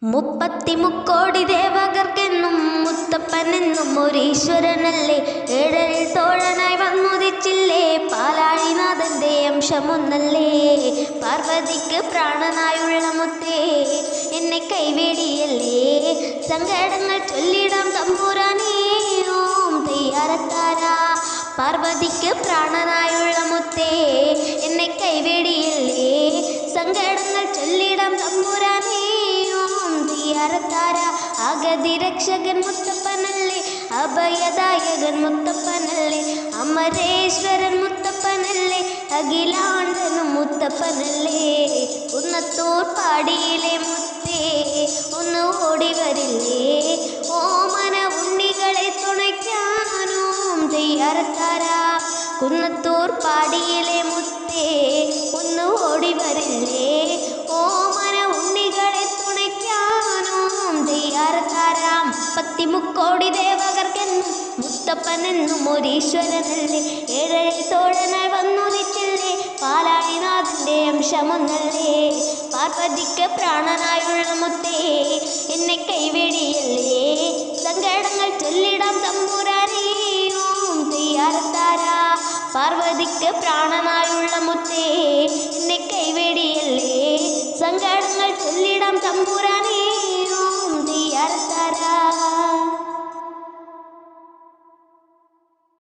മുപ്പത്തിമുക്കോടി ദേവകർക്കെന്നും മുത്തപ്പനെന്നും ഒരീശ്വരനല്ലേ. ഏഴരിൽ തോഴനായി വന്നുദിച്ചില്ലേ, പാലാഴിനാഥന്റെ അംശമൊന്നല്ലേ. പാർവതിക്ക് പ്രാണനായുള്ള മുത്തേ, എന്നെ കൈവേടിയല്ലേ. സങ്കടങ്ങൾ ചൊല്ലിടാം തമ്പുരാനേ, ഓം തെയ്യാരത്താര. പാർവതിക്ക് പ്രാണനായുള്ള മുത്തേ, എന്നെ കൈവേടിയല്ലേ. സങ്കടങ്ങൾ ചൊല്ലിടാം തമ്പുരാനേ, അഗതി രക്ഷകൻ മുത്തപ്പനല്ലേ, അഭയദായകൻ മുത്തപ്പനല്ലേ. അമരേശ്വരൻ മുത്തപ്പനല്ലേ, അഖിലാണ്ടനും മുത്തപ്പനല്ലേ. കുന്നത്തൂർ പാടിയിലെ മുത്തേ, ഒന്ന് ഓടി വരില്ലേ. ഓമന ഉണ്ണികളെ തുണയ്ക്കാനും തെയ്യാരത്താര. കുന്നത്തൂർ പാടിയിലെ മുത്തേ, ഒന്ന് ഓടി വരില്ലേ. ഓമന ഉണ്ണികളെ തുണയ്ക്കാനും തെയ്യാരത്താര. മുപ്പത്തിമുക്കോടി ദേവകർക്കെന്നും മുത്തപ്പനെന്നും ഒരീശ്വരനല്ലേ. ഏഴരിൽ തോഴനായി വന്നുദിച്ചില്ലേ, പാലാഴിനാഥന്റെ അംശമൊന്നല്ലേ. പാർവതിക്ക് പ്രാണനായുള്ള മുത്തേ, എന്നെ കൈവേടിയല്ലേ. സങ്കടങ്ങൾ ചൊല്ലിടാം തമ്പുരാനേ, ഓം തെയ്യാരത്താര. പാർവതിക്ക് പ്രാണനായുള്ള മുത്തേ,